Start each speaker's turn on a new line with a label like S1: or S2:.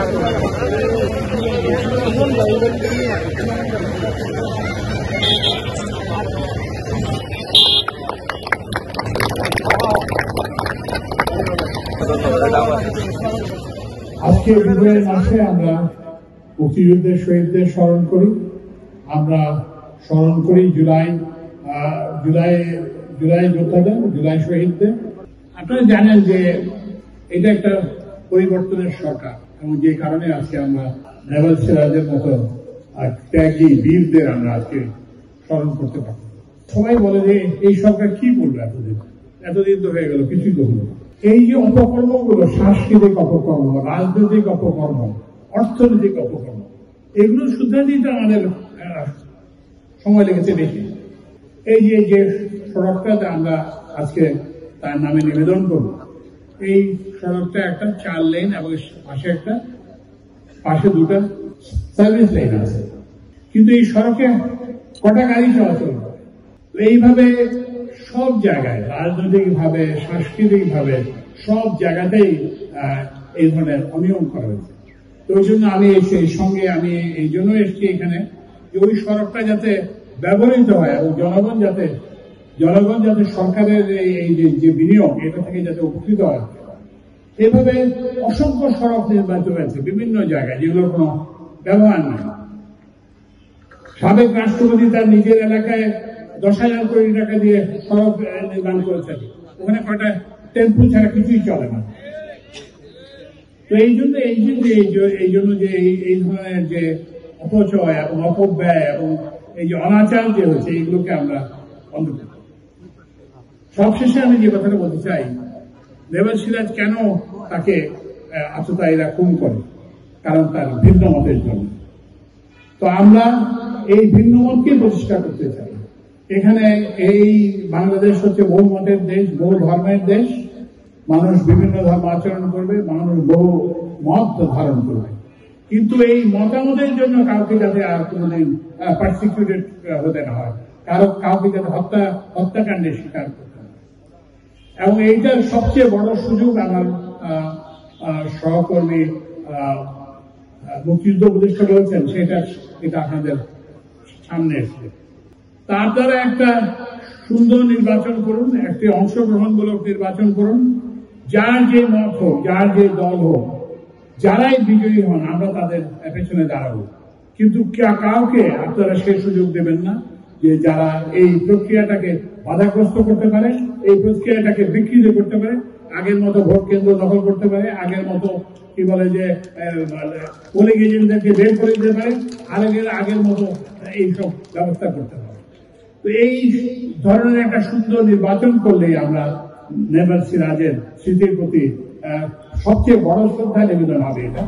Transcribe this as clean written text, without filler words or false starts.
S1: আজকে বিজয়ের মাসে আমরা মুক্তিযুদ্ধের শহীদদের স্মরণ করি। আমরা স্মরণ করি জুলাই যোদ্ধাদের, জুলাই শহীদদের। আপনারা জানেন যে এটা একটা পরিবর্তনের সরকার, এবং যে কারণে আজকে আমরা নেভাল সিরাজের মতো ত্যাগী বীরদের আমরা আজকে স্মরণ করতে পারি। সবাই বলে যে এই সরকার কি করলো, এতদিন তো হয়ে গেল, কিছুই তো হলো। এই যে অপকর্মগুলো, সাংস্কৃতিক অপকর্ম, রাজনৈতিক অপকর্ম, অর্থনৈতিক অপকর্ম, এগুলো শুধরে দিতে আমাদের সময় লেগেছে বেশি। এই যে সড়কটাতে আমরা আজকে তার নামে নিবেদন করব, এই সড়কটা একটা 4 লেন এবং পাশে দুটো সার্ভিস লেন আছে, কিন্তু এই সড়কে কটা গাড়ি চলাচল করে। এইভাবে সব জায়গায় রাজনৈতিক ভাবে, সাংস্কৃতিক ভাবে সব জায়গাতেই এই ধরনের অনিয়ম করা হয়েছে। তো ওই জন্য আমি এই জন্য এসেছি এখানে, যে ওই সড়কটা যাতে ব্যবহৃত হয় এবং জনগণ যাতে সরকারের এই যে বিনিয়োগ, এটা থেকে যাতে উপকৃত হয়। এভাবে অসংখ্য সড়ক নির্মিত হয়েছে বিভিন্ন জায়গায়, যেগুলোর কোনো ব্যবহার নেই। সাবেক রাষ্ট্রপতি তার নিজের এলাকায় 10,000 কোটি টাকা দিয়ে সড়ক নির্মাণ করেছেন, ওখানে কয়টা টেম্পু ছাড়া কিছুই চলে না। তো এই জন্য যে এই ধরনের যে অপচয় এবং অপব্যয় এবং এই যে অনাচার যে হচ্ছে, এইগুলোকে আমরা বন্ধ করব। সবশেষে আমি যে কথাটা বলতে চাই, নেভাল সিরাজ কেন তাকে আততায়ীরা খুন করে? কারণ তার ভিন্ন মতের জন্য। তো আমরা এই ভিন্ন মতকে প্রতিষ্ঠা করতে চাই। এখানে এই বাংলাদেশ হচ্ছে বহু মতের দেশ, বহু ধর্মের দেশ। মানুষ বিভিন্ন ধর্ম আচরণ করবে, মানুষ বহু মত ধারণ করবে, কিন্তু এই মতামতের জন্য কাউকে যাতে আর কোনোদিন পারসিকিউটেড হতে না হয়, কাউকে যাতে হত্যাকাণ্ডের শিকার করতে হয়। এবং এইটার সবচেয়ে বড় সুযোগ আমার সহকর্মী মুক্তিযুদ্ধ উপদেষ্টা রয়েছেন, এটা আপনাদের সামনে এসছে। তার দ্বারা একটা সুন্দর নির্বাচন করুন, একটি অংশগ্রহণমূলক নির্বাচন করুন। যার যে মত হোক, যার যে দল হোক, যারাই বিজয়ী হন, আমরা তাদের পেছনে দাঁড়াবো। কিন্তু কাউকে আপনারা সেই সুযোগ দেবেন না যে যারা এই প্রক্রিয়াটাকে বাধাগ্রস্ত করতে পারে, এই প্রক্রিয়াটাকে বিকৃত করতে পারে, আগের মতো ভোট কেন্দ্র দখল করতে পারে, আগের মতো কি বলে যে পোলিং এজেন্টদেরকে বের করে দিতে পারে, আগের মতো এইসব ব্যবস্থা করতে পারে। তো এই ধরনের একটা সুন্দর নির্বাচন করলেই আমরা নেভাল সিরাজের স্মৃতির প্রতি সবচেয়ে বড় শ্রদ্ধা নিবেদন হবে এটা।